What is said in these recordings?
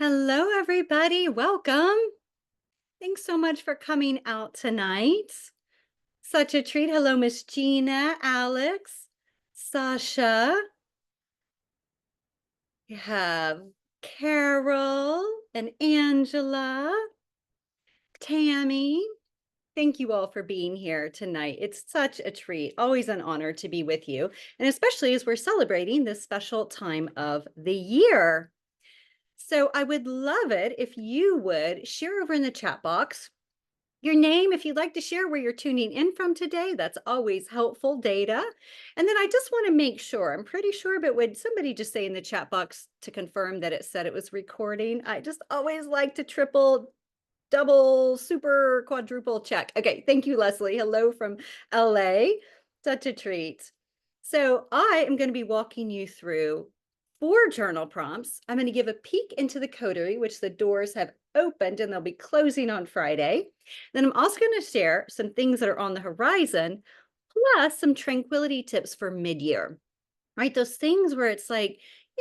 Hello, everybody. Welcome. Thanks so much for coming out tonight. Such a treat. Hello, Miss Gina, Alex, Sasha. You have Carol and Angela, Tammy. Thank you all for being here tonight. It's such a treat. Always an honor to be with you, and especially as we're celebrating this special time of the year. So I would love it if you would share over in the chat box your name, if you'd like to share where you're tuning in from today. That's always helpful data. And then I just want to make sure, I'm pretty sure, but would somebody just say in the chat box to confirm that it said it was recording? I just always like to triple, double, super, quadruple check. Okay, thank you, Leslie. Hello from LA. Such a treat. So I am going to be walking you through 4 journal prompts. I'm going to give a peek into the Coterie, which the doors have opened and they'll be closing on Friday. Then I'm also going to share some things that are on the horizon, plus some tranquility tips for mid-year, right? Those things where it's like,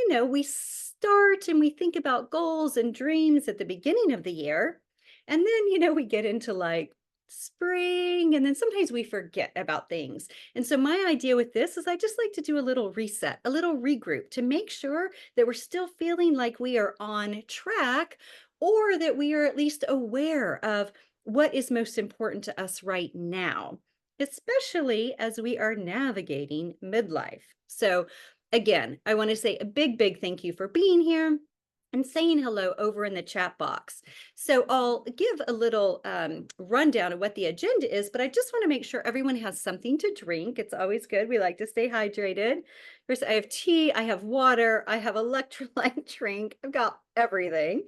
we start and we think about goals and dreams at the beginning of the year. And then, we get into like spring, and then sometimes we forget about things. And so my idea with this is I just like to do a little reset, a little regroup to make sure that we're still feeling like we are on track, or that we are at least aware of what is most important to us right now, especially as we are navigating midlife. So again, I want to say a big, big thank you for being here and saying hello over in the chat box. So I'll give a little rundown of what the agenda is, but I just want to make sure everyone has something to drink. It's always good. We like to stay hydrated. First, I have tea, I have water, I have electrolyte drink. I've got everything.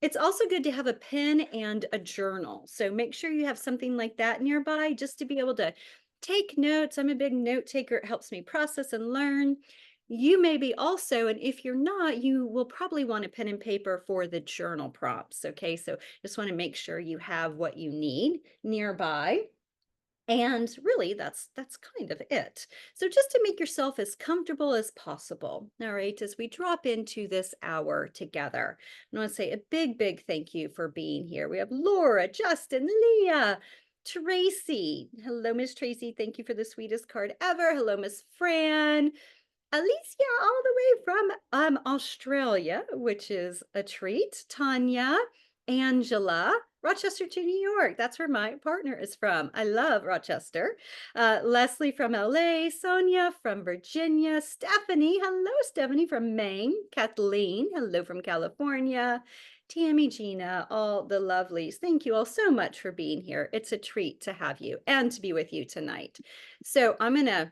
It's also good to have a pen and a journal. So make sure you have something like that nearby just to be able to take notes. I'm a big note taker. It helps me process and learn. You may be also, and if you're not, you will probably want a pen and paper for the journal prompts. Okay, so just want to make sure you have what you need nearby. And really, that's kind of it. So just to make yourself as comfortable as possible, all right, as we drop into this hour together, I want to say a big, big thank you for being here. We have Laura, Justin, Leah, Tracy. Hello, Miss Tracy. Thank you for the sweetest card ever. Hello, Miss Fran. Alicia, all the way from Australia, which is a treat. Tanya, Angela, Rochester to New York. That's where my partner is from. I love Rochester. Leslie from LA, Sonia from Virginia, Stephanie. Hello, Stephanie from Maine. Kathleen, hello from California. Tammy, Gina, all the lovelies. Thank you all so much for being here. It's a treat to have you and to be with you tonight. So I'm going to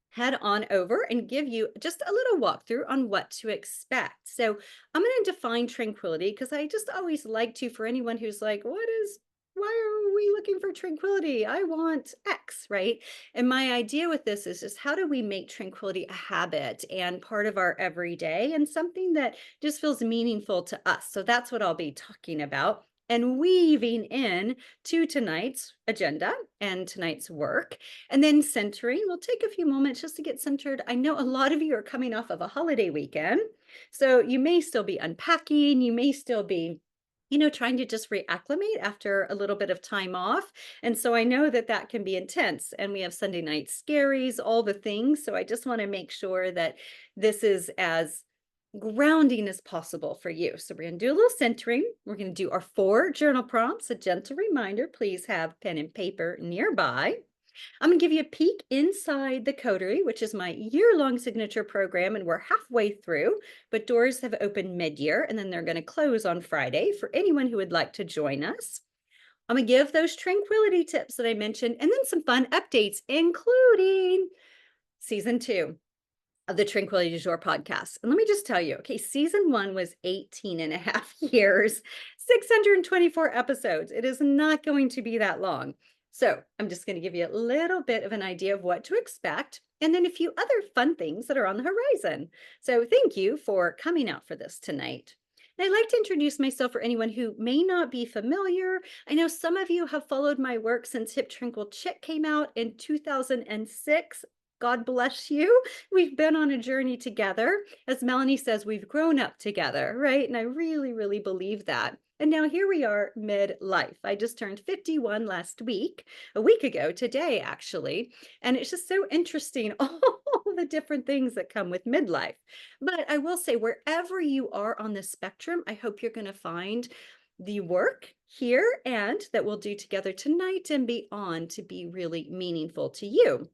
head on over and give you just a little walkthrough on what to expect. So I'm going to define tranquility because I just always like to, for anyone who's like, why are we looking for tranquility? I want X, right? And my idea with this is just how do we make tranquility a habit and part of our everyday and something that just feels meaningful to us. So that's what I'll be talking about and weaving in to tonight's agenda and tonight's work. And then centering, we'll take a few moments just to get centered. I know a lot of you are coming off of a holiday weekend, so you may still be unpacking, you may still be trying to just reacclimate after a little bit of time off. And so I know that that can be intense. And we have Sunday night scaries, all the things. So I just want to make sure that this is as grounding as possible for you. So we're going to do a little centering. We're going to do our 4 journal prompts. A gentle reminder, please have pen and paper nearby. I'm going to give you a peek inside the Coterie, which is my year-long signature program, and we're halfway through, but doors have opened mid-year, and then they're going to close on Friday for anyone who would like to join us. I'm going to give those tranquility tips that I mentioned, and then some fun updates, including season 2 of the Tranquility du Jour podcast. And let me just tell you, okay, season 1 was 18 and a half years, 624 episodes. It is not going to be that long. So I'm just going to give you a little bit of an idea of what to expect, and then a few other fun things that are on the horizon. So thank you for coming out for this tonight. And I'd like to introduce myself for anyone who may not be familiar. I know some of you have followed my work since Hip Tranquil Chick came out in 2006. God bless you. We've been on a journey together. As Melanie says, we've grown up together, right? And I really, really believe that. And now here we are midlife. I just turned 51 last week, a week ago today, actually. And it's just so interesting, all the different things that come with midlife. But I will say, wherever you are on the spectrum, I hope you're going to find the work here and that we'll do together tonight and beyond to be really meaningful to you.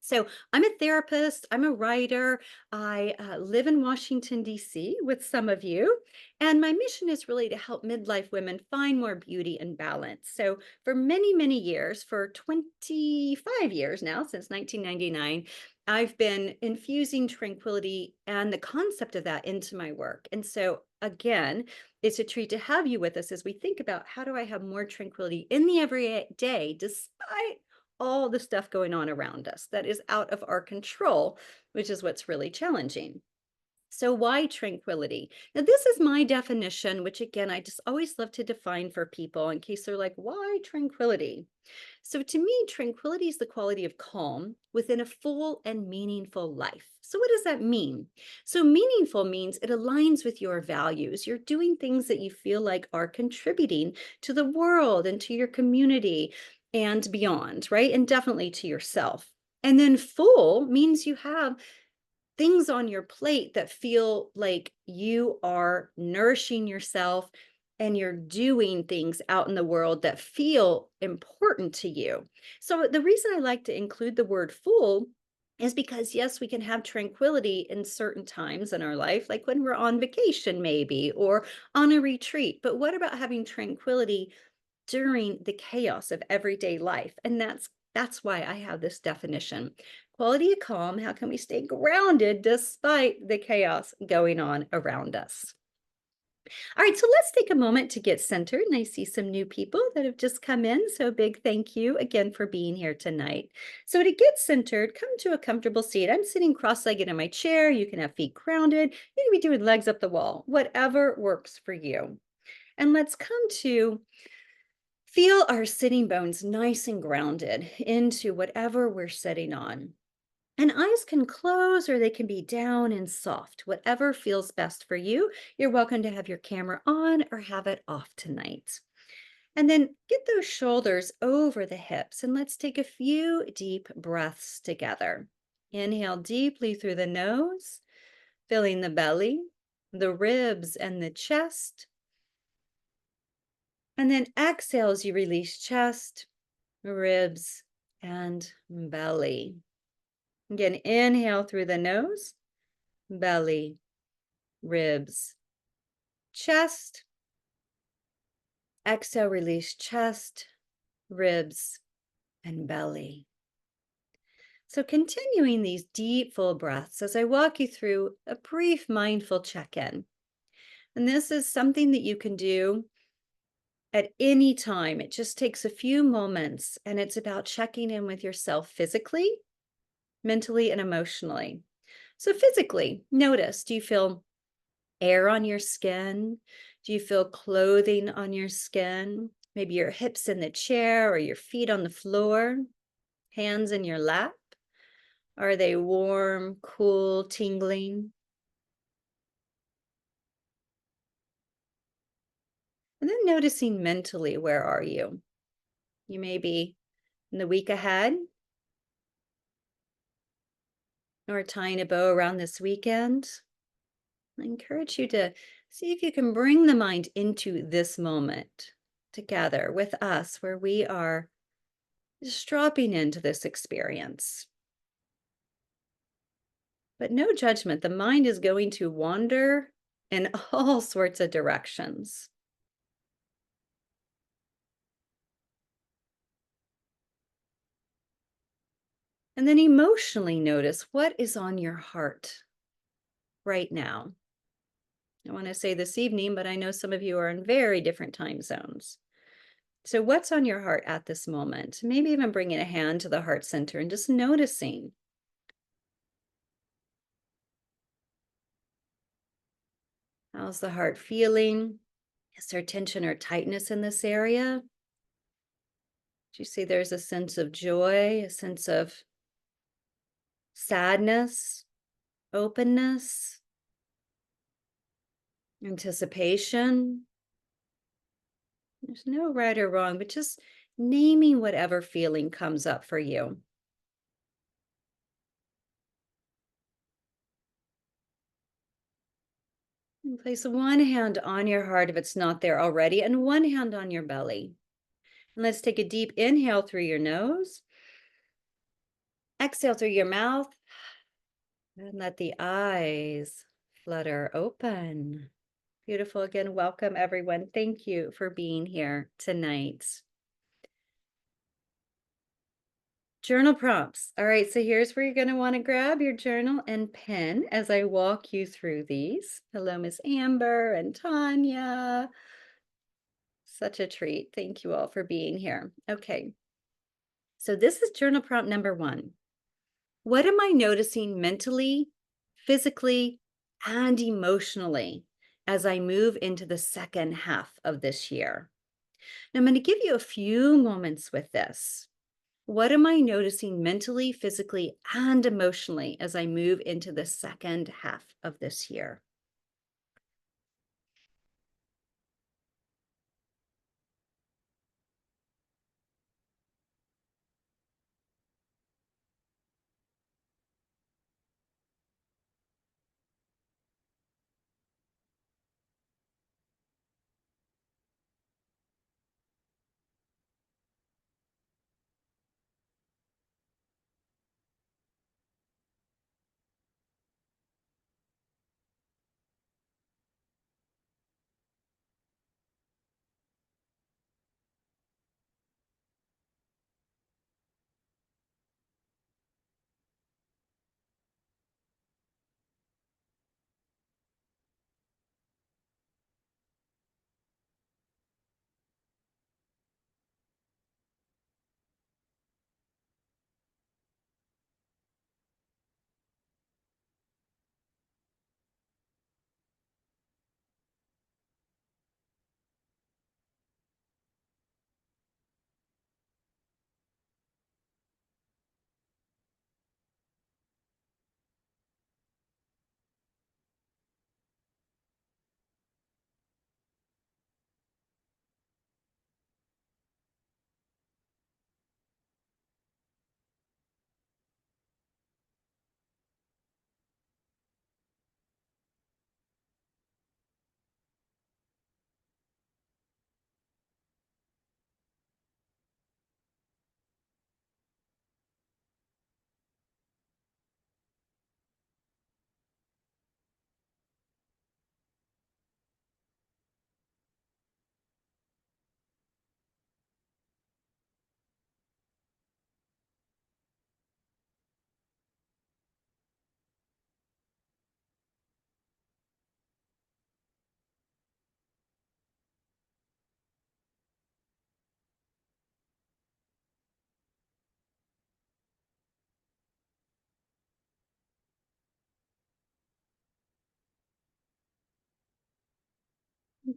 So, I'm a therapist, I'm a writer, I live in Washington, D.C. with some of you, and my mission is really to help midlife women find more beauty and balance. So, for many, many years, for 25 years now, since 1999, I've been infusing tranquility and the concept of that into my work. And so, again, it's a treat to have you with us as we think about how do I have more tranquility in the everyday despite all the stuff going on around us that is out of our control, which is what's really challenging. So, why tranquility? Now, this is my definition, which again, I just always love to define for people in case they're like, why tranquility? So, to me, tranquility is the quality of calm within a full and meaningful life. So, what does that mean? So, meaningful means it aligns with your values. You're doing things that you feel like are contributing to the world and to your community and beyond, right? And definitely to yourself. And then full means you have things on your plate that feel like you are nourishing yourself and you're doing things out in the world that feel important to you. So, the reason I like to include the word full is because, yes, we can have tranquility in certain times in our life, like when we're on vacation, maybe, or on a retreat. But what about having tranquility during the chaos of everyday life? And that's why I have this definition. Quality of calm, how can we stay grounded despite the chaos going on around us? All right, so let's take a moment to get centered. And I see some new people that have just come in. So, a big thank you again for being here tonight. So, to get centered, come to a comfortable seat. I'm sitting cross legged in my chair. You can have feet grounded. You can be doing legs up the wall, whatever works for you. And let's come to feel our sitting bones nice and grounded into whatever we're sitting on. And eyes can close or they can be down and soft, whatever feels best for you. You're welcome to have your camera on or have it off tonight. And then get those shoulders over the hips and let's take a few deep breaths together. Inhale deeply through the nose, filling the belly, the ribs, and the chest. And then exhale as you release chest, ribs, and belly. Again, inhale through the nose, belly, ribs, chest. Exhale, release chest, ribs, and belly. So, continuing these deep, full breaths as I walk you through a brief mindful check in. And this is something that you can do at any time. It just takes a few moments, and it's about checking in with yourself physically, mentally, and emotionally. So, physically, notice, do you feel air on your skin? Do you feel clothing on your skin? Maybe your hips in the chair or your feet on the floor, hands in your lap. Are they warm, cool, tingling? And then noticing mentally, where are you? You may be in the week ahead or tying a bow around this weekend. I encourage you to see if you can bring the mind into this moment together with us, where we are just dropping into this experience. But no judgment. The mind is going to wander in all sorts of directions. And then emotionally notice what is on your heart right now. I want to say this evening, but I know some of you are in very different time zones. So, what's on your heart at this moment? Maybe even bringing a hand to the heart center and just noticing. How's the heart feeling? Is there tension or tightness in this area? Do you see there's a sense of joy, a sense of sadness, openness, anticipation. There's no right or wrong, but just naming whatever feeling comes up for you. And place one hand on your heart if it's not there already, and one hand on your belly. And let's take a deep inhale through your nose, exhale through your mouth, and let the eyes flutter open. Beautiful. Again, welcome everyone. Thank you for being here tonight. Journal prompts. All right, so here's where you're going to want to grab your journal and pen as I walk you through these. Hello, Miss Amber and Tanya. Such a treat. Thank you all for being here. Okay, so this is journal prompt number 1. What am I noticing mentally, physically, and emotionally as I move into the second half of this year? Now, I'm going to give you a few moments with this. What am I noticing mentally, physically, and emotionally as I move into the second half of this year?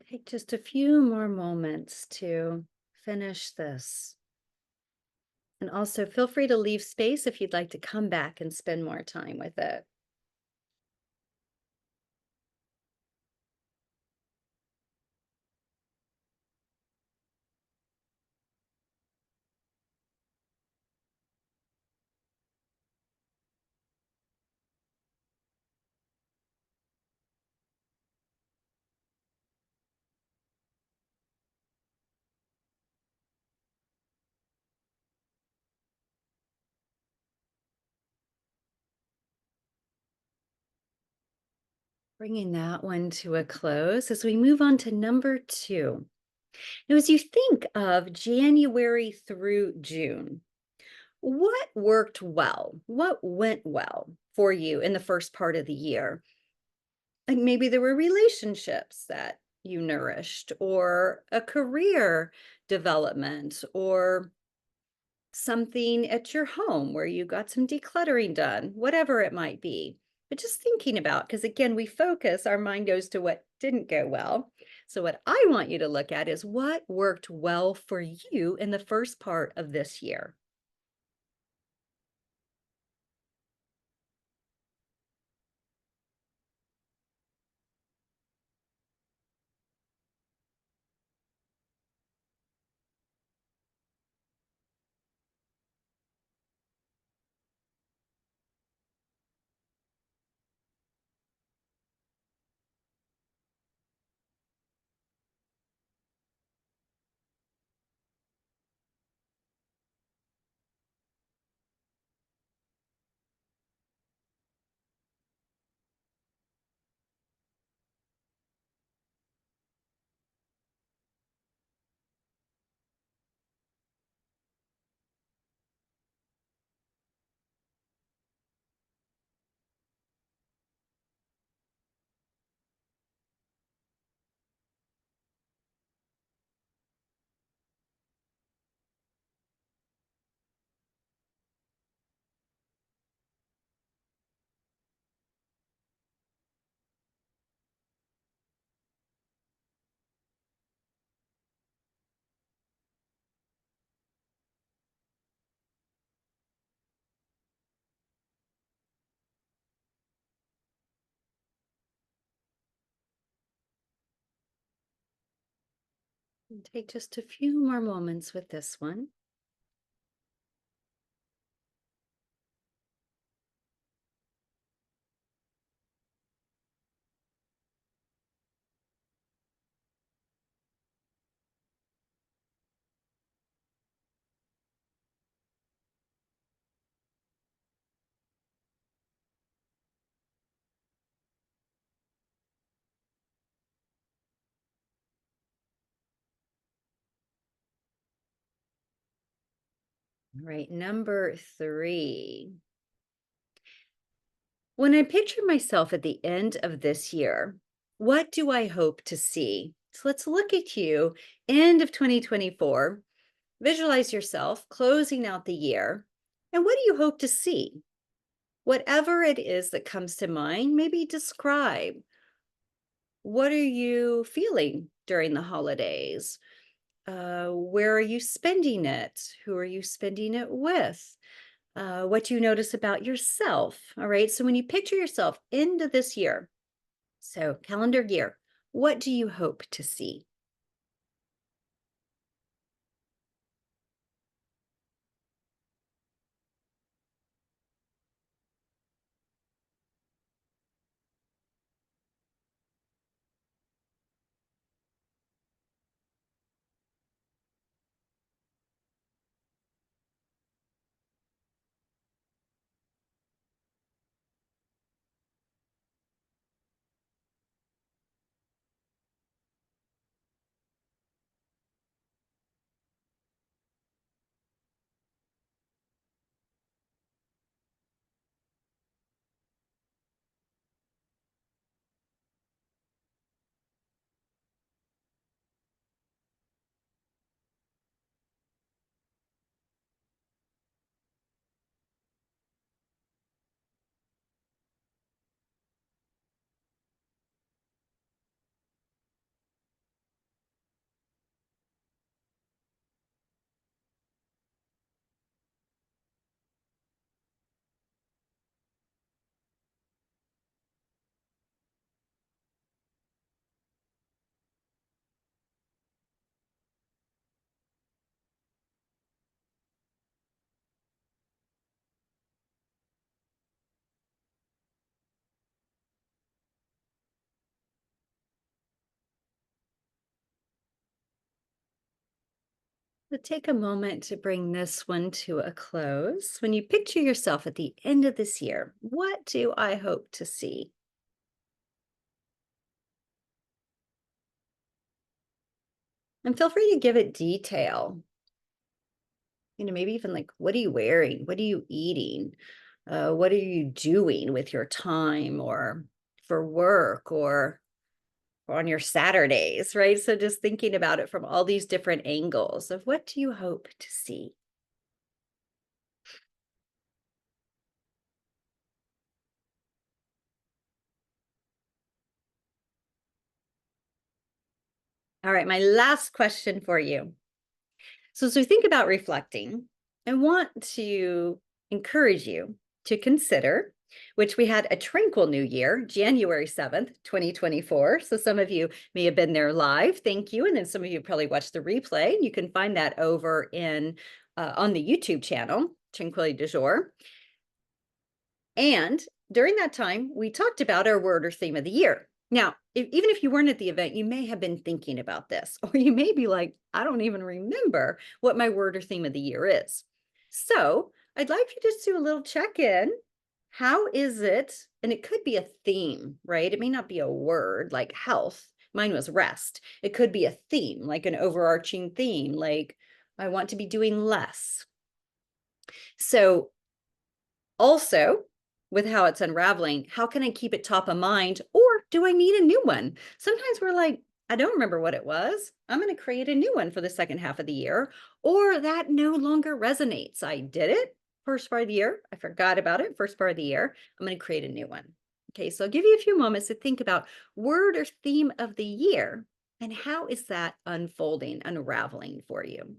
Take just a few more moments to finish this. And also feel free to leave space if you'd like to come back and spend more time with it. Bringing that one to a close as we move on to number 2. Now, as you think of January through June, what worked well? What went well for you in the first part of the year? Like maybe there were relationships that you nourished, or a career development, or something at your home where you got some decluttering done, whatever it might be. But just thinking about, because again, we focus, our mind goes to what didn't go well. So, what I want you to look at is what worked well for you in the first part of this year. And take just a few more moments with this one. All right, number three. When I picture myself at the end of this year, what do I hope to see? So let's look at you, end of 2024. Visualize yourself closing out the year. And what do you hope to see? Whatever it is that comes to mind, maybe describe. What are you feeling during the holidays? Where are you spending it? Who are you spending it with? What do you notice about yourself? All right. So when you picture yourself into this year, so calendar year, what do you hope to see? So take a moment to bring this one to a close. When you picture yourself at the end of this year, what do I hope to see? And feel free to give it detail. Maybe even like, what are you wearing? What are you eating? What are you doing with your time or for work or on your Saturdays, right? So just thinking about it from all these different angles of what do you hope to see? All right, my last question for you. So, as we think about reflecting, I want to encourage you to consider, which we had a tranquil new year, January 7th, 2024. So, some of you may have been there live. Thank you. And then some of you probably watched the replay. You can find that over in on the YouTube channel, Tranquility du Jour. And during that time, we talked about our word or theme of the year. Now, even if you weren't at the event, you may have been thinking about this, or you may be like, I don't even remember what my word or theme of the year is. So I'd like you to just do a little check in. How is it? And it could be a theme, right? It may not be a word like health. Mine was rest. It could be a theme, like an overarching theme, like I want to be doing less. So also, with how it's unraveling, how can I keep it top of mind or do I need a new one? Sometimes we're like, I don't remember what it was. I'm going to create a new one for the second half of the year, or that no longer resonates. I did it first part of the year. I forgot about it first part of the year. I'm going to create a new one. Okay, so I'll give you a few moments to think about word or theme of the year and how is that unfolding, unraveling for you?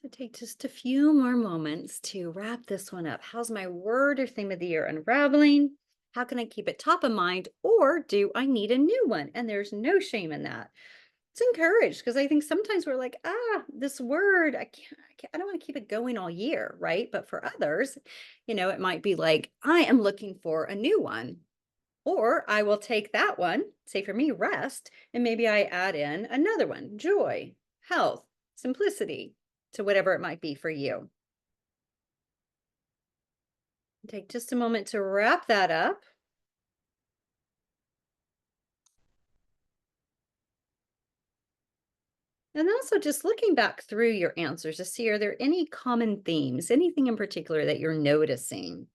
So take just a few more moments to wrap this one up. How's my word or theme of the year unraveling? How can I keep it top of mind? Or do I need a new one? And there's no shame in that. It's encouraged because I think sometimes we're like, this word, I don't want to keep it going all year, right? But for others, it might be like, I am looking for a new one. Or I will take that one, say for me, rest, and maybe I add in another one, joy, health, simplicity, to whatever it might be for you. Take just a moment to wrap that up. And also just looking back through your answers to see, are there any common themes, anything in particular that you're noticing?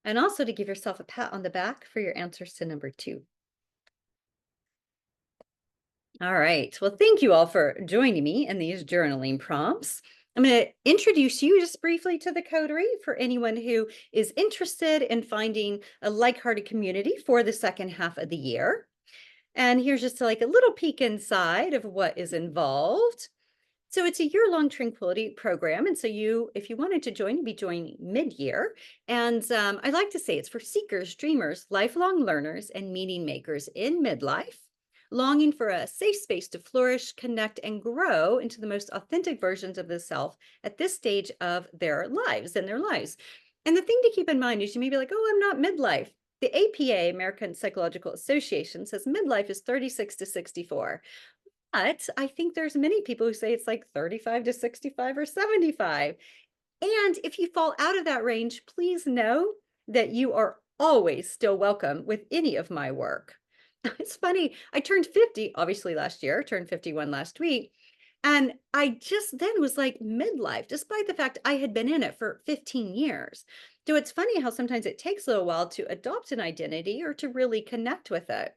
And also to give yourself a pat on the back for your answers to number two. All right. Well, thank you all for joining me in these journaling prompts. I'm going to introduce you just briefly to the Coterie for anyone who is interested in finding a like-hearted community for the second half of the year. And here's just like a little peek inside of what is involved. So it's a year-long Tranquility program, and so if you wanted to join, you'd be joining mid-year. And I like to say it's for seekers, dreamers, lifelong learners, and meaning makers in midlife, longing for a safe space to flourish, connect, and grow into the most authentic versions of the self at this stage of their lives and their lives. And the thing to keep in mind is you may be like, oh, I'm not midlife. The APA, American Psychological Association, says midlife is 36 to 64. But I think there's many people who say it's like 35 to 65 or 75. And if you fall out of that range, please know that you are always still welcome with any of my work. It's funny, I turned 50, obviously last year, turned 51 last week. And I just then was like midlife, despite the fact I had been in it for 15 years. So it's funny how sometimes it takes a little while to adopt an identity or to really connect with it.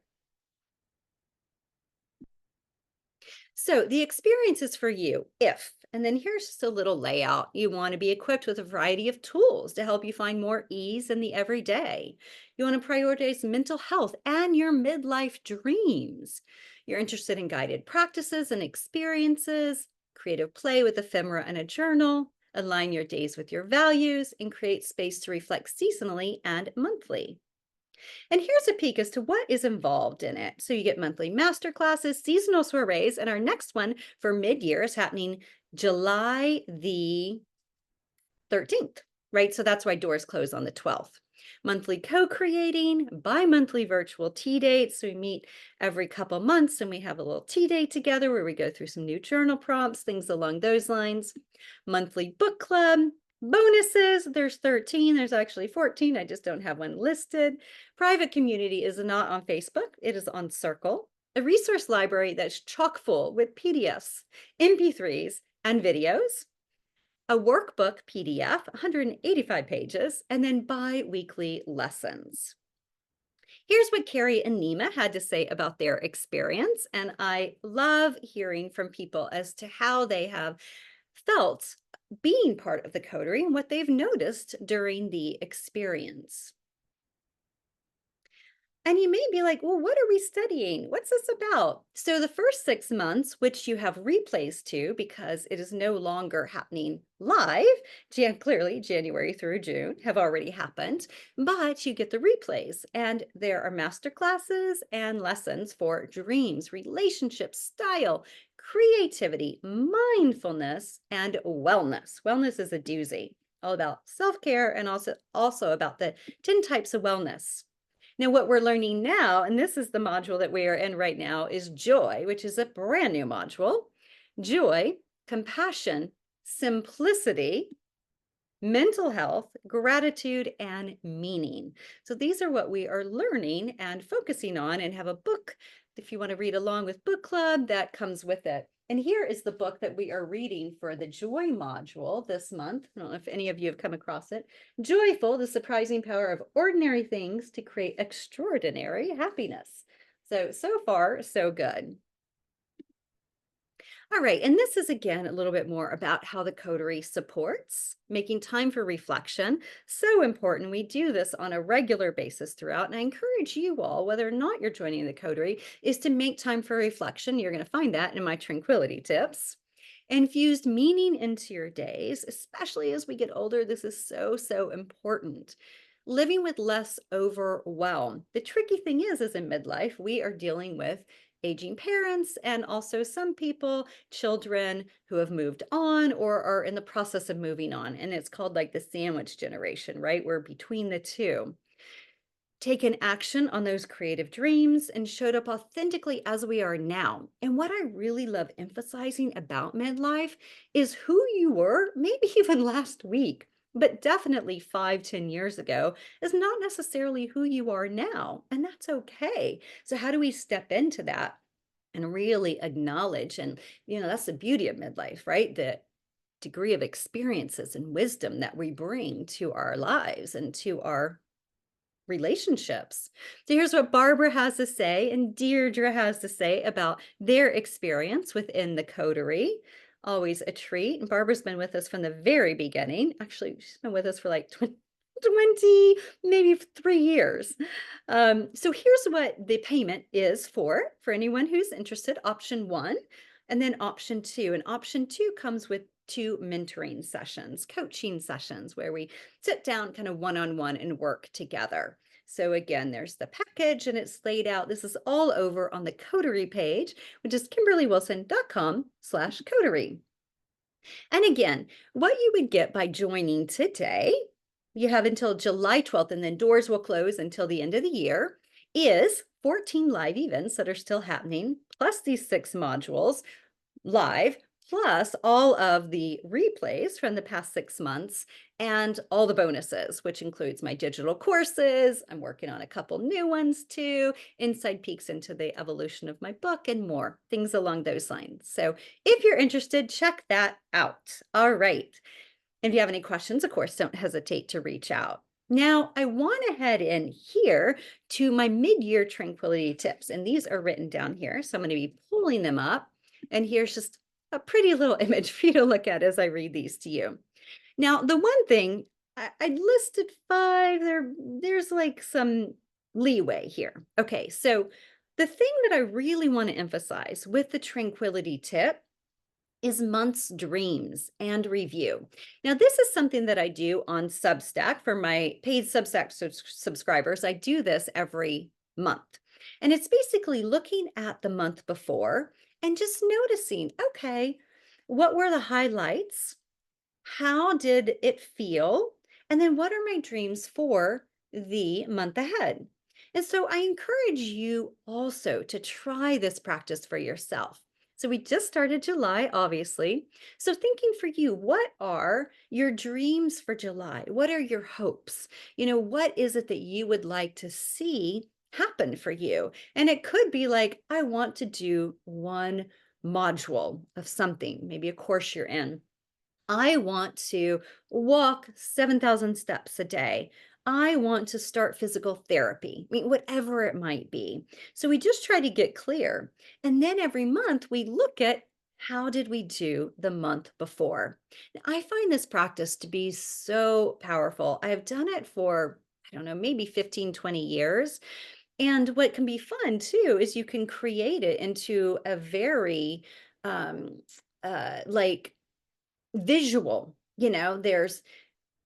So the experience is for you if, and then here's just a little layout. You want to be equipped with a variety of tools to help you find more ease in the everyday. You want to prioritize mental health and your midlife dreams. You're interested in guided practices and experiences, creative play with ephemera and a journal, align your days with your values, and create space to reflect seasonally and monthly. And here's a peek as to what is involved in it. So you get monthly master classes, seasonal soirees, and our next one for mid-year is happening July the 13th, right? So that's why doors close on the 12th. Monthly co-creating, bi-monthly virtual tea dates. So we meet every couple months and we have a little tea date together where we go through some new journal prompts, things along those lines. Monthly book club, bonuses. There's 13, there's actually 14. I just don't have one listed. Private community is not on Facebook, it is on Circle. A resource library that's chock full with PDFs, MP3s, and videos, a workbook PDF, 185 pages, and then bi-weekly lessons. Here's what Carrie and Nima had to say about their experience. And I love hearing from people as to how they have felt being part of the coterie and what they've noticed during the experience. And you may be like, well, what are we studying? What's this about? So the first 6 months, which you have replays to because it is no longer happening live, clearly January through June have already happened, but you get the replays. And there are master classes and lessons for dreams, relationships, style, creativity, mindfulness, and wellness. Wellness is a doozy, all about self-care and also about the 10 types of wellness. Now, what we're learning now, and this is the module that we are in right now, is joy, which is a brand new module. Joy, compassion, simplicity, mental health, gratitude, and meaning. So these are what we are learning and focusing on, and have a book if you want to read along with book club that comes with it. And here is the book that we are reading for the joy module this month. I don't know if any of you have come across it. Joyful, the surprising power of ordinary things to create extraordinary happiness. So far, so good. All right, and this is again a little bit more about how the Coterie supports making time for reflection. So important. We do this on a regular basis throughout, and I encourage you all, whether or not you're joining the Coterie, is to make time for reflection. You're going to find that in my tranquility tips. Infused meaning into your days, especially as we get older. This is so, so important. Living with less overwhelm. The tricky thing is in midlife, we are dealing with aging parents and also some people, children who have moved on or are in the process of moving on. And it's called like the sandwich generation, right? We're between the two. Taken action on those creative dreams and showed up authentically as we are now. And what I really love emphasizing about midlife is who you were, maybe even last week, but definitely 5, 10 years ago, is not necessarily who you are now. And that's okay. So, how do we step into that and really acknowledge? And, that's the beauty of midlife, right? The degree of experiences and wisdom that we bring to our lives and to our relationships. So here's what Barbara has to say and Deirdre has to say about their experience within the coterie. Always a treat. And Barbara's been with us from the very beginning. Actually, she's been with us for like 20, maybe 3 years. So here's what the payment is for anyone who's interested. Option one, and then option two. And option two comes with two mentoring sessions, coaching sessions, where we sit down kind of one-on-one and work together. So again, there's the package and it's laid out. This is all over on the Coterie page, which is kimberlywilson.com/coterie. And again, what you would get by joining today, you have until July 12th, and then doors will close until the end of the year, is 14 live events that are still happening, plus these 6 modules live, plus all of the replays from the past 6 months and all the bonuses, which includes my digital courses. I'm working on a couple new ones too, inside peeks into the evolution of my book and more things along those lines. So if you're interested, check that out. All right. If you have any questions, of course, don't hesitate to reach out. Now, I want to head in here to my mid-year tranquility tips, and these are written down here. So I'm going to be pulling them up, and here's just a pretty little image for you to look at as I read these to you. Now, the one thing I listed 5, there's like some leeway here. Okay, so the thing that I really want to emphasize with the tranquility tip is month's dreams and review. Now, this is something that I do on Substack for my paid Substack subscribers. I do this every month. And it's basically looking at the month before and just noticing, okay, what were the highlights? How did it feel? And then what are my dreams for the month ahead? And so I encourage you also to try this practice for yourself. So we just started July, obviously. So thinking for you, what are your dreams for July? What are your hopes? What is it that you would like to see happen for you? And it could be like, I want to do one module of something, maybe a course you're in. I want to walk 7,000 steps a day. I want to start physical therapy. I mean, whatever it might be. So we just try to get clear. And then every month we look at how did we do the month before? Now, I find this practice to be so powerful. I have done it for, I don't know, maybe 15, 20 years. And what can be fun too is you can create it into a very um, like visual. There's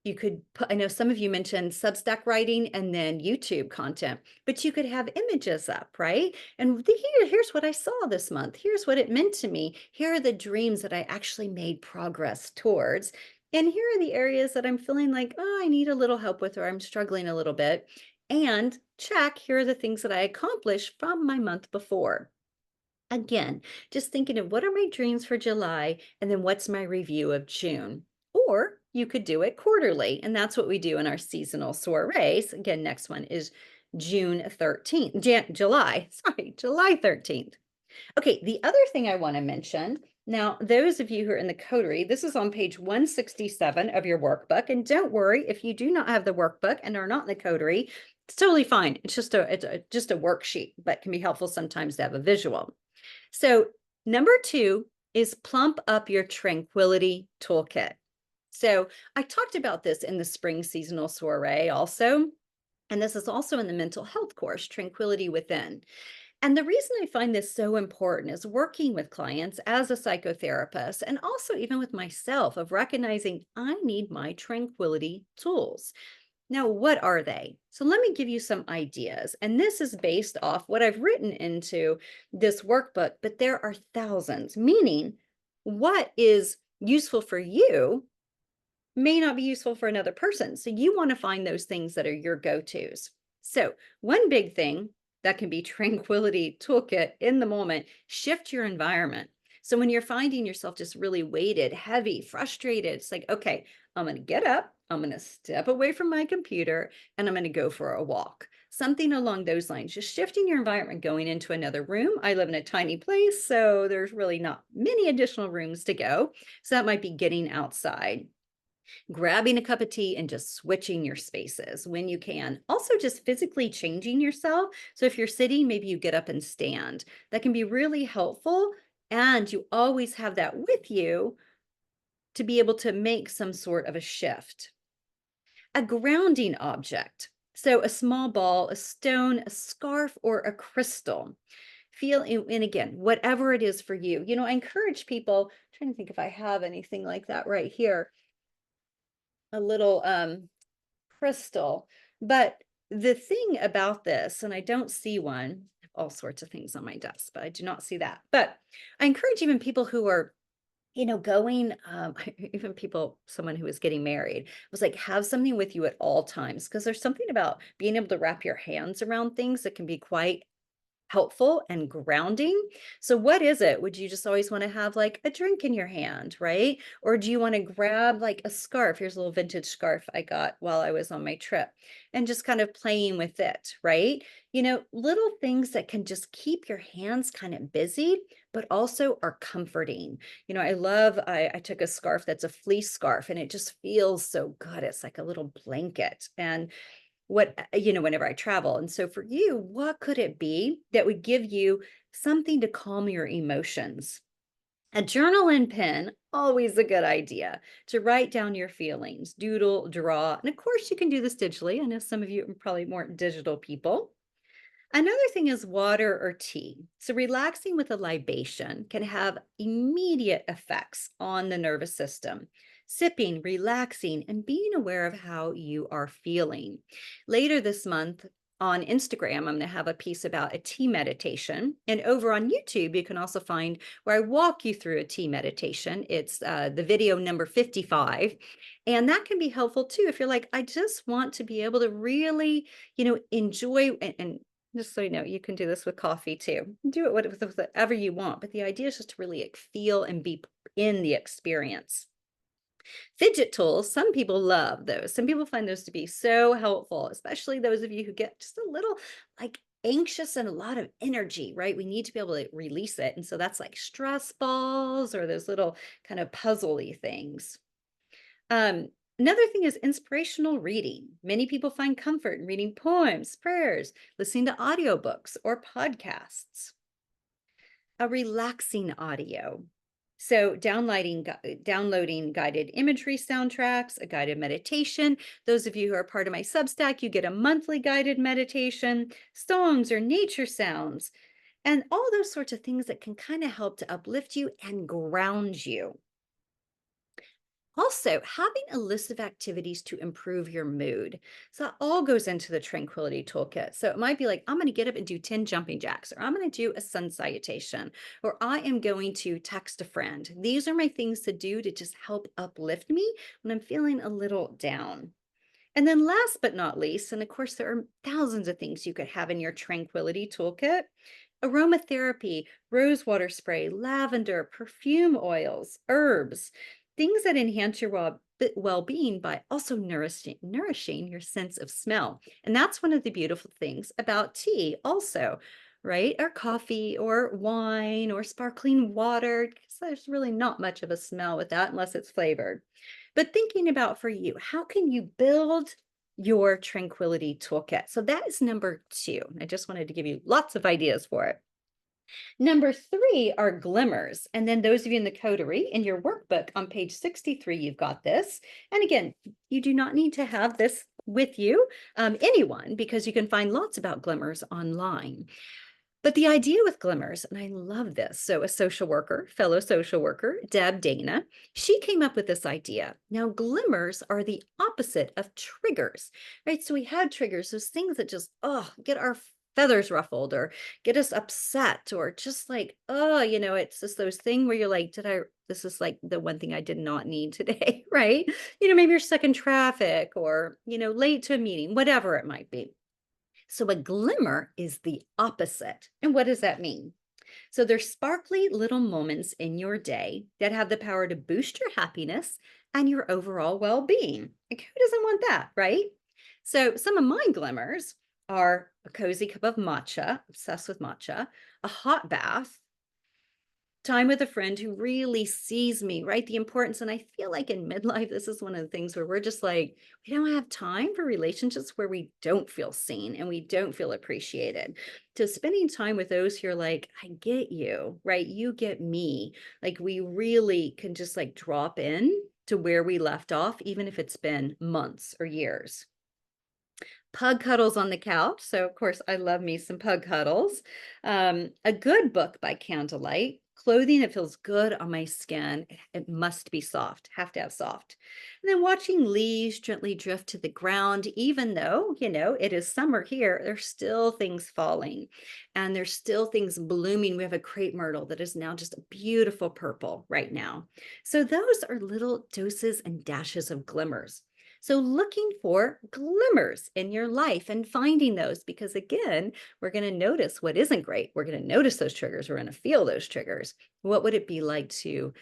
you could put, I know some of you mentioned Substack writing and then YouTube content, but you could have images up, right? And here's what I saw this month. Here's what it meant to me. Here are the dreams that I actually made progress towards. And here are the areas that I'm feeling like, oh, I need a little help with, or I'm struggling a little bit. And check, here are the things that I accomplished from my month before. Again, just thinking of what are my dreams for July and then what's my review of June. Or you could do it quarterly, and that's what we do in our seasonal soirees. Again, next one is June 13th, July, sorry, July 13th. Okay, the other thing I want to mention now, those of you who are in the Coterie, this is on page 167 of your workbook. And don't worry if you do not have the workbook and are not in the Coterie, it's totally fine. It's just a worksheet, but can be helpful sometimes to have a visual. So number 2 is plump up your Tranquility toolkit. So I talked about this in the spring seasonal soiree also. And this is also in the mental health course, Tranquility Within. And the reason I find this so important is working with clients as a psychotherapist and also even with myself of recognizing I need my tranquility tools. Now, what are they? So let me give you some ideas. And this is based off what I've written into this workbook, but there are thousands, meaning what is useful for you may not be useful for another person. So you want to find those things that are your go-tos. So one big thing that can be tranquility toolkit in the moment, shift your environment. So when you're finding yourself just really weighted, heavy, frustrated, it's like, okay, I'm going to get up, I'm going to step away from my computer, and I'm going to go for a walk. Something along those lines, just shifting your environment, going into another room. I live in a tiny place, so there's really not many additional rooms to go. So that might be getting outside, grabbing a cup of tea and just switching your spaces when you can. Also, just physically changing yourself. So if you're sitting, maybe you get up and stand. That can be really helpful. And you always have that with you to be able to make some sort of a shift. A grounding object. So a small ball, a stone, a scarf, or a crystal. Feel, and again, whatever it is for you. I encourage people, I'm trying to think if I have anything like that right here, a little crystal. But the thing about this, and I don't see one, I have all sorts of things on my desk, but I do not see that. But I encourage even people who are, going, even people, someone who is getting married, was like, have something with you at all times. Because there's something about being able to wrap your hands around things that can be quite helpful and grounding. So what is it? Would you just always want to have like a drink in your hand, right? Or do you want to grab like a scarf? Here's a little vintage scarf I got while I was on my trip, and just kind of playing with it, right? Little things that can just keep your hands kind of busy, but also are comforting. I took a scarf that's a fleece scarf and it just feels so good. It's like a little blanket. And whenever I travel. And so for you, what could it be that would give you something to calm your emotions? A journal and pen, always a good idea to write down your feelings, doodle, draw. And of course, you can do this digitally. I know some of you are probably more digital people. Another thing is water or tea. So, relaxing with a libation can have immediate effects on the nervous system. Sipping, relaxing, and being aware of how you are feeling. Later this month on Instagram, I'm going to have a piece about a tea meditation. And over on YouTube, you can also find where I walk you through a tea meditation. It's the video number 55. And that can be helpful too if you're like, I just want to be able to really, enjoy and just so you know, you can do this with coffee too. Do it with whatever you want, but the idea is just to really like feel and be in the experience. Fidget tools, some people love those. Some people find those to be so helpful, especially those of you who get just a little like anxious and a lot of energy, right? We need to be able to release it. And so that's like stress balls or those little kind of puzzly things. Um, Another thing is inspirational reading. Many people find comfort in reading poems, prayers, listening to audiobooks or podcasts. A relaxing audio. So downloading guided imagery soundtracks, a guided meditation. Those of you who are part of my Substack, you get a monthly guided meditation, songs or nature sounds, and all those sorts of things that can kind of help to uplift you and ground you. Also, having a list of activities to improve your mood. So that all goes into the Tranquility Toolkit. So it might be like, I'm going to get up and do 10 jumping jacks, or I'm going to do a sun salutation, or I am going to text a friend. These are my things to do to just help uplift me when I'm feeling a little down. And then last but not least, and of course, there are thousands of things you could have in your Tranquility Toolkit. Aromatherapy, rosewater spray, lavender, perfume oils, herbs, things that enhance your well-being by also nourishing your sense of smell. And that's one of the beautiful things about tea also, right? Or coffee or wine or sparkling water, because there's really not much of a smell with that unless it's flavored. But thinking about for you, how can you build your Tranquility Toolkit? So that is number 2. I just wanted to give you lots of ideas for it. Number three are glimmers. And then those of you in the Coterie, in your workbook on page 63, you've got this. And again, you do not need to have this with you, anyone, because you can find lots about glimmers online. But the idea with glimmers, and I love this. So, a social worker, fellow social worker, Deb Dana, she came up with this idea. Now, glimmers are the opposite of triggers, right? So, we had triggers, those things that just, get our feathers ruffled or get us upset or just like, it's just those things where you're like, this is like the one thing I did not need today, right? Maybe you're stuck in traffic or, late to a meeting, whatever it might be. So a glimmer is the opposite. And what does that mean? So there's sparkly little moments in your day that have the power to boost your happiness and your overall well-being. Like who doesn't want that, right? So some of my glimmers are a cozy cup of matcha, obsessed with matcha, a hot bath, time with a friend who really sees me, right? The importance. And I feel like in midlife, this is one of the things where we're just like, we don't have time for relationships where we don't feel seen and we don't feel appreciated. So spending time with those who are like, I get you, right? You get me. Like we really can just like drop in to where we left off, even if it's been months or years. Pug cuddles on the couch. So, of course, I love me some pug cuddles. A good book by candlelight. Clothing that feels good on my skin. It must be soft, have to have soft. And then watching leaves gently drift to the ground, even though, it is summer here, there's still things falling and there's still things blooming. We have a crepe myrtle that is now just a beautiful purple right now. So, those are little doses and dashes of glimmers. So, looking for glimmers in your life and finding those, because again, we're going to notice what isn't great. We're going to notice those triggers. We're going to feel those triggers. What would it be like to,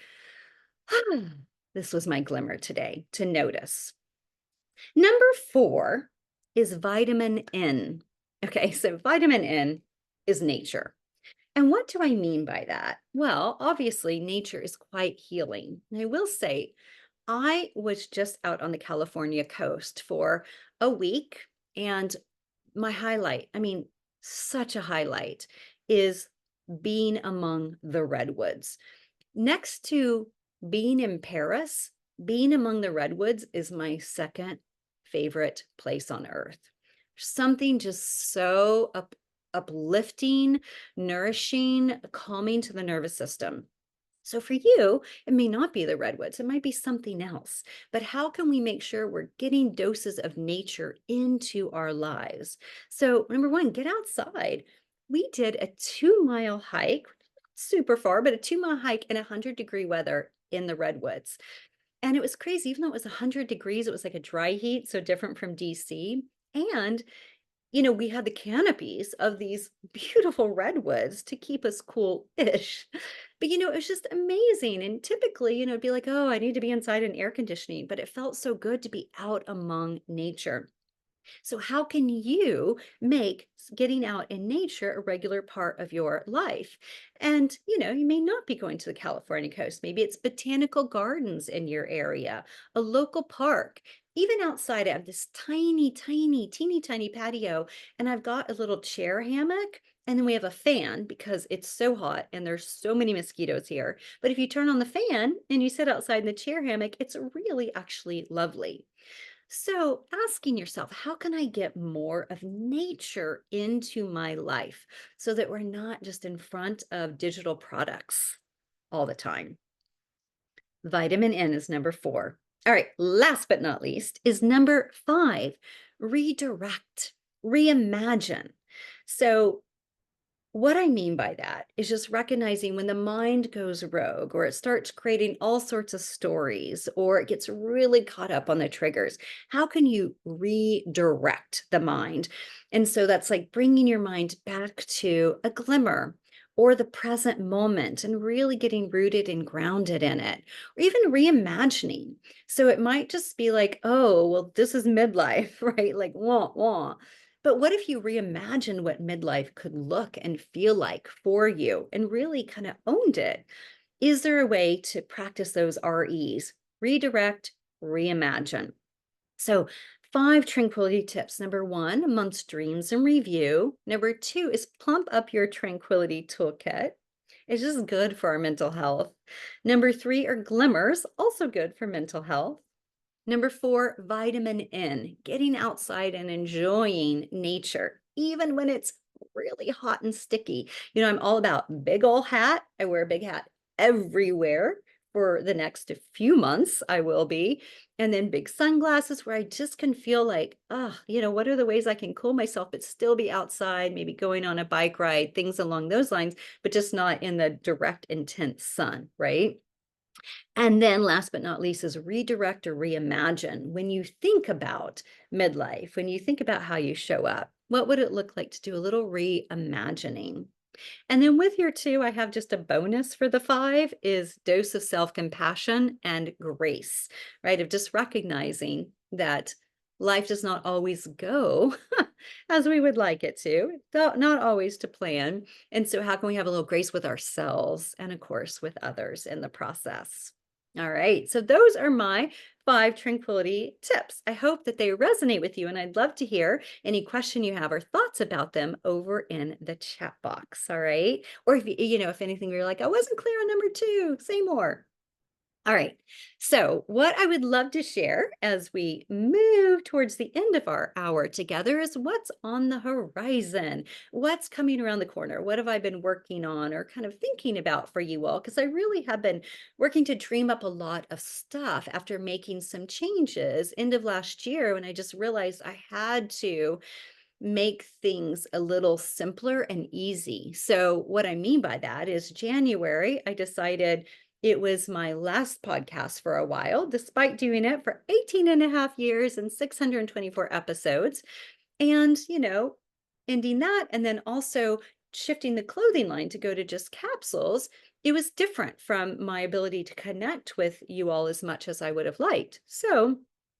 this was my glimmer today, to notice? Number four is vitamin N. Okay, so vitamin N is nature. And what do I mean by that? Well, obviously, nature is quite healing. And I will say, I was just out on the California coast for a week, and my highlight, I mean, such a highlight, is being among the redwoods. Next to being in Paris, being among the redwoods is my second favorite place on earth. Something just so uplifting, nourishing, calming to the nervous system. So for you, it may not be the redwoods, it might be something else. But how can we make sure we're getting doses of nature into our lives? So, number one, get outside. We did a 2 mile hike, super far, but a 2 mile hike in 100-degree weather in the redwoods. And it was crazy, even though it was 100 degrees, it was like a dry heat, so different from DC. And we had the canopies of these beautiful redwoods to keep us cool-ish. But, it was just amazing. And typically, it'd be like, oh, I need to be inside in air conditioning, but it felt so good to be out among nature. So, how can you make getting out in nature a regular part of your life? And, you may not be going to the California coast. Maybe it's botanical gardens in your area, a local park. Even outside, I have this tiny, tiny, teeny tiny patio, and I've got a little chair hammock. And then we have a fan because it's so hot and there's so many mosquitoes here. But if you turn on the fan and you sit outside in the chair hammock, it's really actually lovely. So, asking yourself, how can I get more of nature into my life so that we're not just in front of digital products all the time? Vitamin N is number four. All right, last but not least is number five, redirect, reimagine. So, what I mean by that is just recognizing when the mind goes rogue or it starts creating all sorts of stories or it gets really caught up on the triggers. How can you redirect the mind? And so that's like bringing your mind back to a glimmer or the present moment and really getting rooted and grounded in it, or even reimagining. So it might just be like, oh, well, this is midlife, right? Like, wah, wah. But what if you reimagine what midlife could look and feel like for you and really kind of owned it? Is there a way to practice those REs? Redirect, reimagine. So 5 tranquility tips. Number 1, amongst dreams and review. Number 2 is plump up your tranquility toolkit. It's just good for our mental health. Number 3 are glimmers, also good for mental health. Number 4, vitamin N, getting outside and enjoying nature, even when it's really hot and sticky. I'm all about big ol' hat. I wear a big hat everywhere for the next few months, I will be. And then big sunglasses where I just can feel like, what are the ways I can cool myself but still be outside, maybe going on a bike ride, things along those lines, but just not in the direct, intense sun, right? And then last but not least is redirect or reimagine. When you think about midlife, when you think about how you show up, what would it look like to do a little reimagining? And then with your 2, I have just a bonus for the 5 is dose of self-compassion and grace, right? Of just recognizing that life does not always go as we would like it to, not always to plan. And so how can we have a little grace with ourselves and of course with others in the process? All right, so those are my 5 tranquility tips. I hope that they resonate with you, and I'd love to hear any question you have or thoughts about them over in the chat box. All right. Or if anything, you're like, I wasn't clear on number 2, say more. All right. So, what I would love to share as we move towards the end of our hour together is what's on the horizon. What's coming around the corner? What have I been working on or kind of thinking about for you all? Because I really have been working to dream up a lot of stuff after making some changes end of last year when I just realized I had to make things a little simpler and easy. So, what I mean by that is January, I decided it was my last podcast for a while, despite doing it for 18 and a half years and 624 episodes. And, ending that, and then also shifting the clothing line to go to just capsules, it was different from my ability to connect with you all as much as I would have liked. So,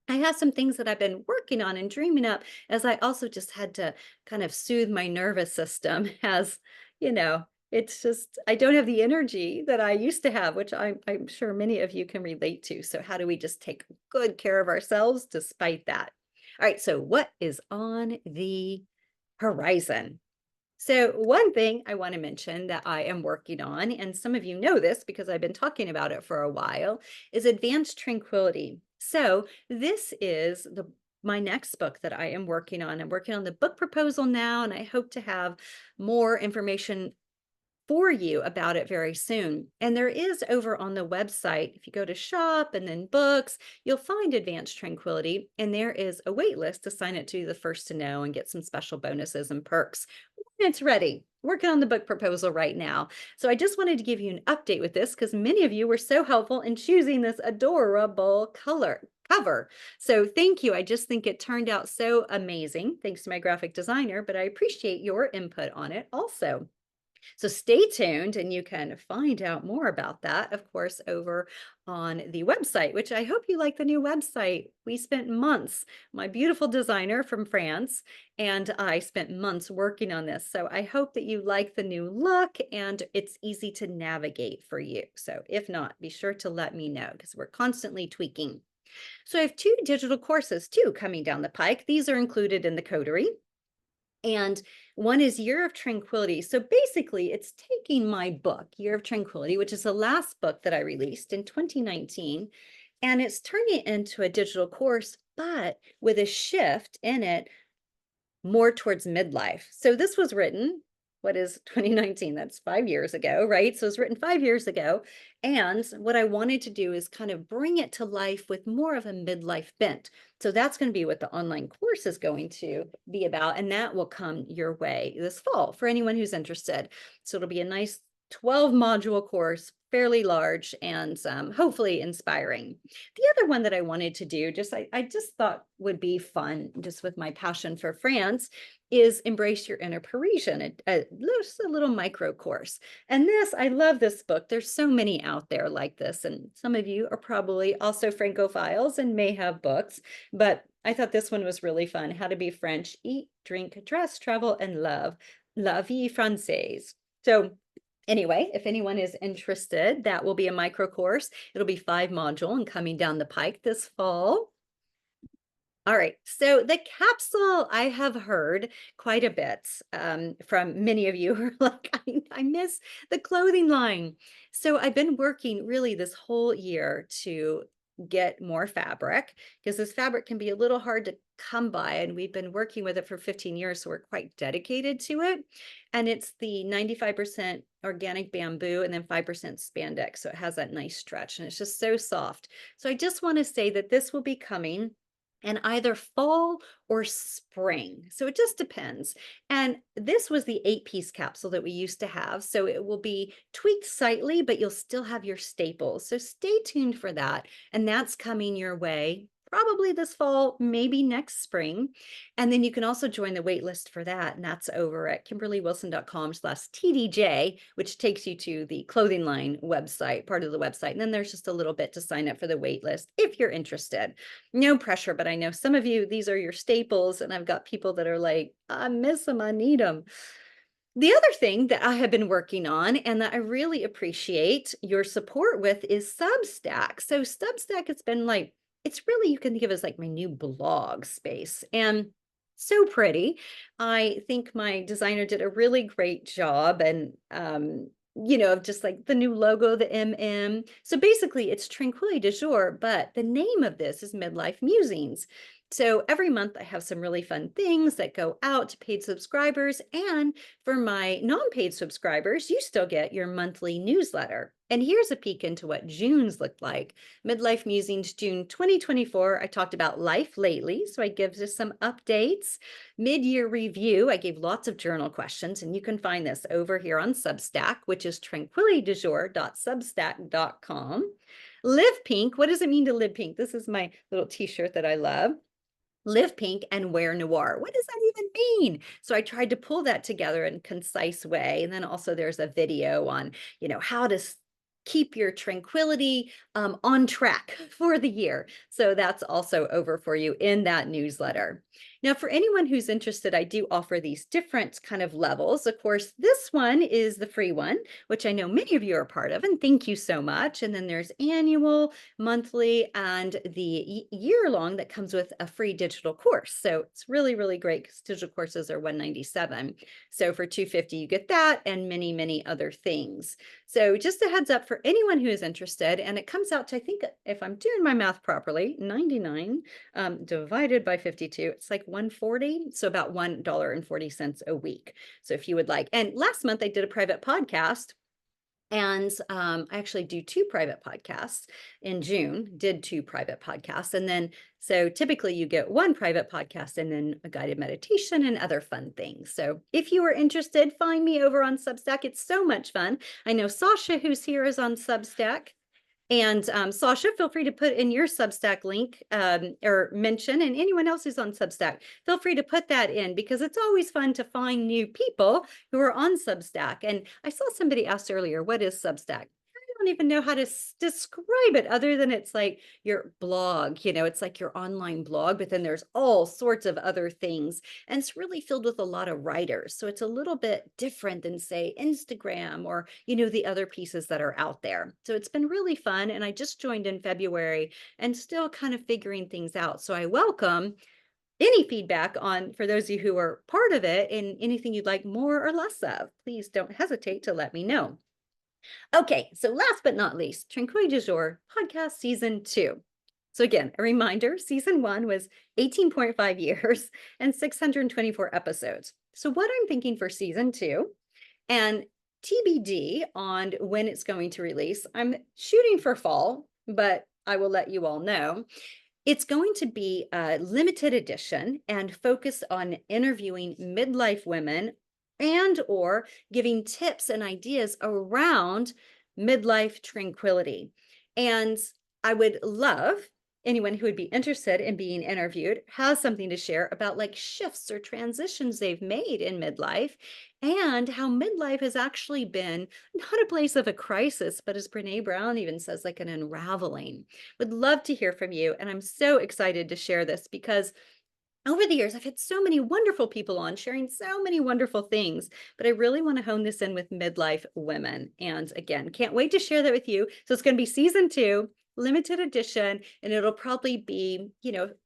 I have some things that I've been working on and dreaming up as I also just had to kind of soothe my nervous system as, it's just, I don't have the energy that I used to have, which I'm sure many of you can relate to. So, how do we just take good care of ourselves despite that? All right. So, what is on the horizon? So, one thing I want to mention that I am working on, and some of you know this because I've been talking about it for a while, is advanced tranquility. So, this is the my next book that I am working on. I'm working on the book proposal now, and I hope to have more information for you about it very soon. And there is over on the website, if you go to shop and then books, you'll find Advanced Tranquility, and there is a wait list to sign it to the first to know and get some special bonuses and perks. It's ready. Working on the book proposal right now. So I just wanted to give you an update with this because many of you were so helpful in choosing this adorable cover. So thank you. I just think it turned out so amazing. Thanks to my graphic designer, but I appreciate your input on it also. So stay tuned and you can find out more about that, of course, over on the website, which I hope you like the new website. We spent months, my beautiful designer from France and I spent months working on this. So I hope that you like the new look and it's easy to navigate for you. So if not, be sure to let me know because we're constantly tweaking. So I have 2 digital courses too coming down the pike. These are included in the Coterie. And one is Year of Tranquility. So basically, it's taking my book, Year of Tranquility, which is the last book that I released in 2019, and it's turning it into a digital course, but with a shift in it more towards midlife. So this was written, what is 2019? That's 5 years ago, right? So it's written 5 years ago. And what I wanted to do is kind of bring it to life with more of a midlife bent. So that's going to be what the online course is going to be about. And that will come your way this fall for anyone who's interested. So it'll be a nice 12 module course, fairly large and hopefully inspiring. The other one that I wanted to do, I just thought would be fun, just with my passion for France, is Embrace Your Inner Parisian, just a little micro course. And this, I love this book. There's so many out there like this, and some of you are probably also Francophiles and may have books, but I thought this one was really fun. How to be French, eat, drink, dress, travel, and love. La vie française. So anyway, if anyone is interested, that will be a micro course. It'll be 5 module and coming down the pike this fall. All right. So the capsule, I have heard quite a bit from many of you who are like, I miss the clothing line. So I've been working really this whole year to get more fabric because this fabric can be a little hard to come by. And we've been working with it for 15 years. So we're quite dedicated to it. And it's the 95% organic bamboo and then 5% spandex. So it has that nice stretch and it's just so soft. So I just want to say that this will be coming in either fall or spring. So it just depends. And this was the 8-piece capsule that we used to have. So it will be tweaked slightly, but you'll still have your staples. So stay tuned for that. And that's coming your way probably this fall, maybe next spring. And then you can also join the wait list for that. And that's over at kimberlywilson.com/TDJ, which takes you to the clothing line website, part of the website. And then there's just a little bit to sign up for the wait list if you're interested. No pressure, but I know some of you, these are your staples, and I've got people that are like, I miss them, I need them. The other thing that I have been working on and that I really appreciate your support with is Substack. So Substack has been like, it's really, you can think of it as like my new blog space. And so pretty. I think my designer did a really great job and of just like the new logo, the MM. So basically it's Tranquility du jour, but the name of this is Midlife Musings. So every month I have some really fun things that go out to paid subscribers. And for my non-paid subscribers, you still get your monthly newsletter. And here's a peek into what June's looked like. Midlife Musings, June 2024. I talked about life lately, so I give just some updates. Mid-year review, I gave lots of journal questions, and you can find this over here on Substack, which is tranquilitydujour.substack.com. Live Pink, what does it mean to live pink? This is my little t-shirt that I love. Live pink and wear noir. What does that even mean? So I tried to pull that together in a concise way. And then also there's a video on, how to keep your tranquility on track for the year. So that's also over for you in that newsletter. Now, for anyone who's interested, I do offer these different kind of levels. Of course, this one is the free one, which I know many of you are part of, and thank you so much. And then there's annual, monthly, and the year-long that comes with a free digital course. So it's really, really great because digital courses are $197. So for $250, you get that and many, many other things. So just a heads up for anyone who is interested, and it comes out to, I think, if I'm doing my math properly, 99 divided by 52, it's like 140, so about $1.40 a week. So if you would like, and last month I did a private podcast. And I actually do 2 private podcasts in June, did 2 private podcasts. And then, so typically you get 1 private podcast and then a guided meditation and other fun things. So if you are interested, find me over on Substack. It's so much fun. I know Sasha, who's here, is on Substack. And Sasha, feel free to put in your Substack link or mention, and anyone else who's on Substack, feel free to put that in because it's always fun to find new people who are on Substack. And I saw somebody asked earlier, what is Substack? I don't even know how to describe it other than it's like your blog, it's like your online blog, but then there's all sorts of other things. And it's really filled with a lot of writers. So it's a little bit different than, say, Instagram or, the other pieces that are out there. So it's been really fun. And I just joined in February and still kind of figuring things out. So I welcome any feedback on, for those of you who are part of it, and anything you'd like more or less of. Please don't hesitate to let me know. Okay, so last but not least, Tranquility du jour podcast season 2. So again, a reminder, season 1 was 18.5 years and 624 episodes. So what I'm thinking for season 2, and TBD on when it's going to release, I'm shooting for fall, but I will let you all know. It's going to be a limited edition and focus on interviewing midlife women and or giving tips and ideas around midlife tranquility. And I would love anyone who would be interested in being interviewed has something to share about like shifts or transitions they've made in midlife and how midlife has actually been not a place of a crisis, but as Brene Brown even says, like an unraveling. Would love to hear from you. And I'm so excited to share this because over the years, I've had so many wonderful people on sharing so many wonderful things, but I really want to hone this in with midlife women. And again, can't wait to share that with you. So it's going to be season 2, limited edition, and it'll probably be,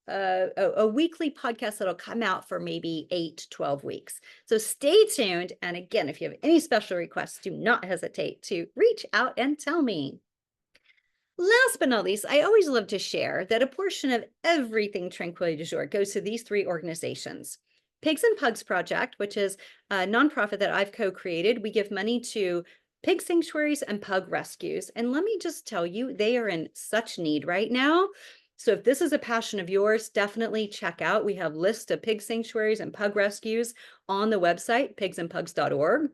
a weekly podcast that'll come out for maybe 8 to 12 weeks. So stay tuned. And again, if you have any special requests, do not hesitate to reach out and tell me. Last but not least, I always love to share that a portion of everything Tranquility du Jour goes to these three organizations. Pigs and Pugs Project, which is a nonprofit that I've co-created. We give money to pig sanctuaries and pug rescues. And let me just tell you, they are in such need right now. So if this is a passion of yours, definitely check out. We have lists of pig sanctuaries and pug rescues on the website, pigsandpugs.org.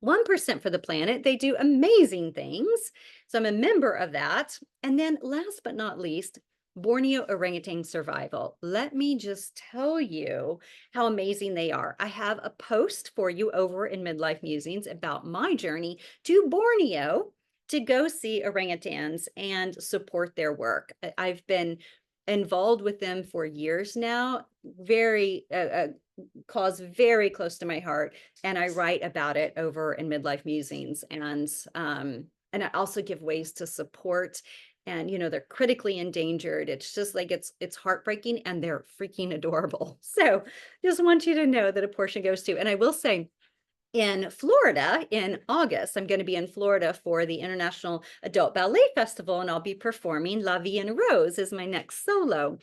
1% for the planet. They do amazing things. So I'm a member of that. And then last but not least, Borneo orangutan survival. Let me just tell you how amazing they are. I have a post for you over in Midlife Musings about my journey to Borneo to go see orangutans and support their work. I've been involved with them for years now, very cause very close to my heart, and I write about it over in Midlife Musings, and I also give ways to support. And they're critically endangered. It's just like it's heartbreaking, and they're freaking adorable. So just want you to know that a portion goes to. And I will say, in Florida in August, I'm going to be in Florida for the International Adult Ballet Festival, and I'll be performing La Vie en Rose as my next solo.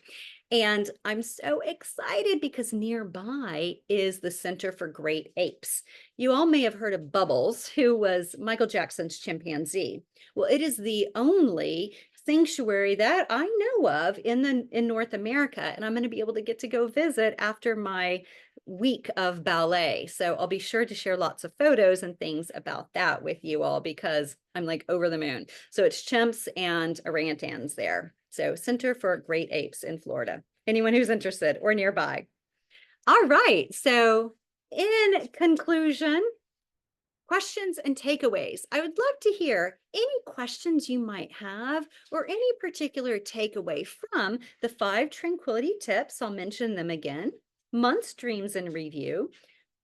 And I'm so excited because nearby is the Center for Great Apes. You all may have heard of Bubbles, who was Michael Jackson's chimpanzee. Well, it is the only sanctuary that I know of in North America, and I'm going to be able to get to go visit after my week of ballet. So I'll be sure to share lots of photos and things about that with you all, because I'm like over the moon. So it's chimps and orangutans there. So Center for Great Apes in Florida. Anyone who's interested or nearby. All right. So in conclusion, questions and takeaways. I would love to hear any questions you might have, or any particular takeaway from the 5 Tranquility tips. I'll mention them again. Month's Dreams in Review,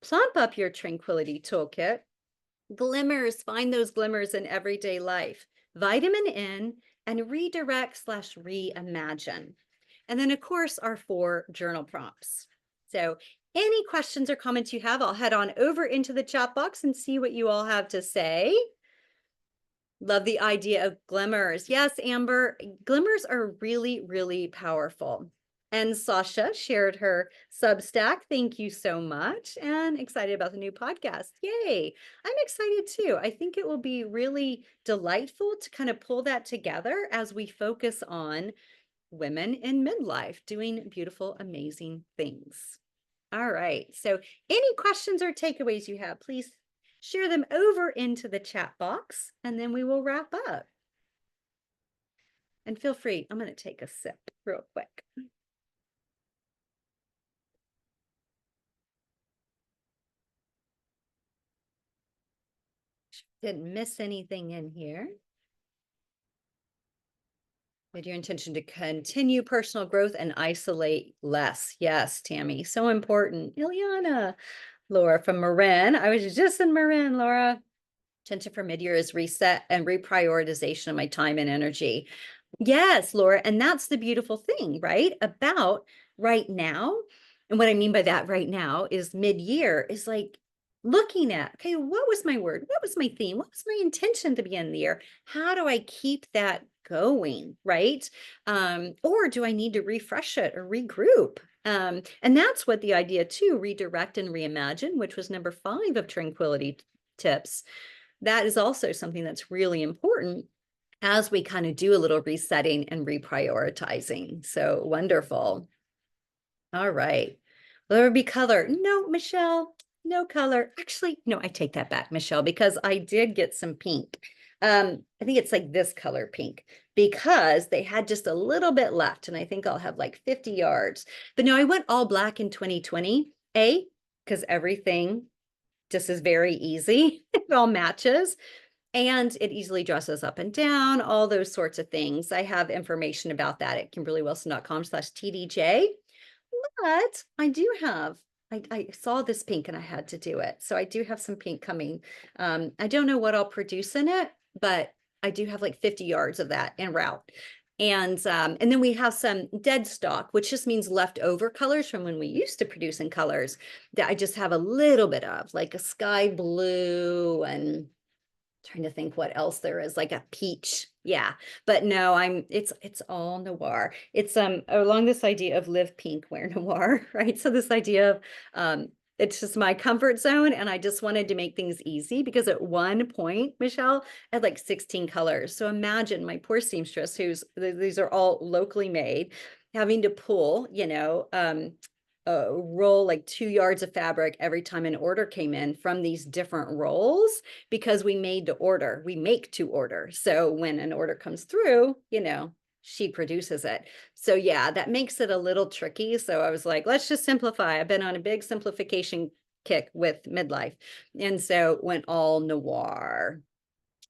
plump up your Tranquility toolkit, glimmers, find those glimmers in everyday life, vitamin N, and redirect/reimagine. And then, of course, our 4 journal prompts. So any questions or comments you have, I'll head on over into the chat box and see what you all have to say. Love the idea of glimmers. Yes, Amber, glimmers are really, really powerful. And Sasha shared her Substack. Thank you so much. And excited about the new podcast. Yay. I'm excited too. I think it will be really delightful to kind of pull that together as we focus on women in midlife doing beautiful, amazing things. All right. So any questions or takeaways you have, please share them over into the chat box, and then we will wrap up. And feel free, I'm going to take a sip real quick. Didn't miss anything in here. With your intention to continue personal growth and isolate less. Yes, Tammy, so important. Ileana, Laura from Marin. I was just in Marin, Laura. Intention for mid-year is reset and reprioritization of my time and energy. Yes, Laura, and that's the beautiful thing, right? About right now. And what I mean by that right now is mid-year is like looking at, okay, what was my word? What was my theme? What was my intention to begin the year? How do I keep that going, right? Or do I need to refresh it or regroup? And that's what the idea too, redirect and reimagine, which was number 5 of Tranquility tips. That is also something that's really important as we kind of do a little resetting and reprioritizing. So wonderful. All right. Will there be color? No, Michelle, no color. Actually, no, I take that back, Michelle, because I did get some pink. I think it's like this color pink, because they had just a little bit left, and I think I'll have like 50 yards. But no, I went all black in 2020, because everything just is very easy. It all matches. And it easily dresses up and down, all those sorts of things. I have information about that at KimberlyWilson.com/TDJ. But I do have, I saw this pink and I had to do it. So I do have some pink coming. I don't know what I'll produce in it, but I do have like 50 yards of that en route. And then we have some dead stock, which just means leftover colors from when we used to produce in colors that I just have a little bit of, like a sky blue and trying to think what else there is, like a peach. Yeah. But no, it's all noir. It's along this idea of live pink, wear noir, right? So this idea of it's just my comfort zone. And I just wanted to make things easy because at one point, Michelle, I had like 16 colors. So imagine my poor seamstress, these are all locally made, having to pull, roll like 2 yards of fabric every time an order came in from these different rolls because we made to order. We make to order. So when an order comes through, she produces it. So yeah, that makes it a little tricky. So I was like, let's just simplify. I've been on a big simplification kick with midlife. And so went all noir.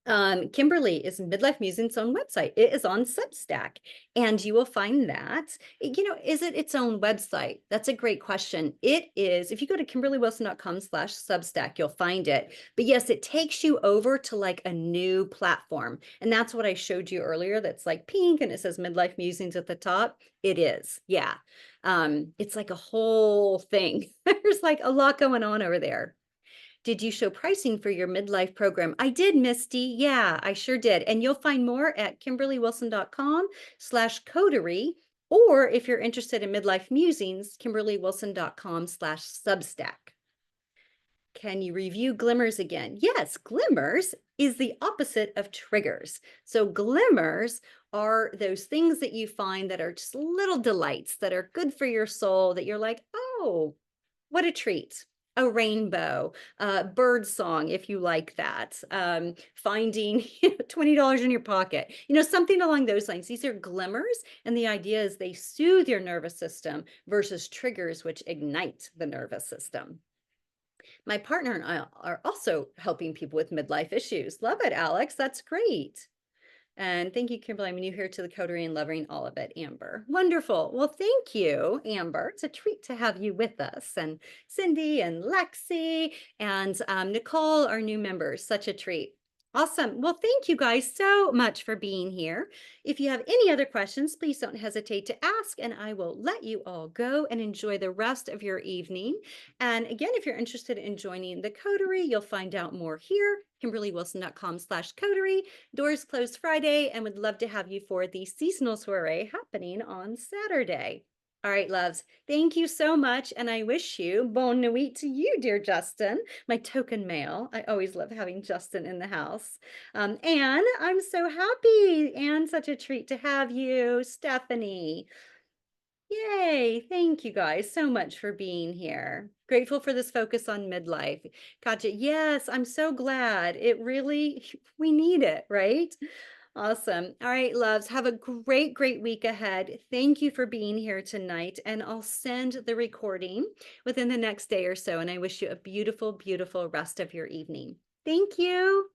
Kimberly is Midlife Musing's own website. It is on Substack, and you will find that. Is it its own website? That's a great question. It is. If you go to kimberlywilson.com/Substack, you'll find it. But yes, it takes you over to like a new platform, and that's what I showed you earlier. That's like pink, and it says Midlife Musings at the top. It is, yeah. It's like a whole thing. There's like a lot going on over there. Did you show pricing for your midlife program? I did, Misty. Yeah, I sure did. And you'll find more at kimberlywilson.com/coterie. Or if you're interested in midlife musings, kimberlywilson.com/substack. Can you review glimmers again? Yes, glimmers is the opposite of triggers. So glimmers are those things that you find that are just little delights that are good for your soul that you're like, oh, what a treat. A rainbow, bird song, if you like that, finding $20 in your pocket, something along those lines. These are glimmers. And the idea is they soothe your nervous system versus triggers, which ignite the nervous system. My partner and I are also helping people with midlife issues. Love it, Alex. That's great. And thank you, Kimberly. I'm new here to the Coterie and loving all of it, Amber. Wonderful. Well, thank you, Amber. It's a treat to have you with us. And Cindy and Lexi and Nicole, our new members. Such a treat. Awesome. Well, thank you guys so much for being here. If you have any other questions, please don't hesitate to ask, and I will let you all go and enjoy the rest of your evening. And again, if you're interested in joining the Coterie, you'll find out more here, kimberlywilson.com/coterie. Doors close Friday, and would love to have you for the seasonal soiree happening on Saturday. All right, loves, thank you so much, and I wish you bon nuit to you, dear Justin, my token male. I always love having Justin in the house. And I'm so happy and such a treat to have you, Stephanie. Yay, thank you guys so much for being here. Grateful for this focus on midlife. Katja, yes, I'm so glad. It really, we need it, right? Awesome. All right, loves, have a great, great week ahead. Thank you for being here tonight, and I'll send the recording within the next day or so, and I wish you a beautiful, beautiful rest of your evening. Thank you.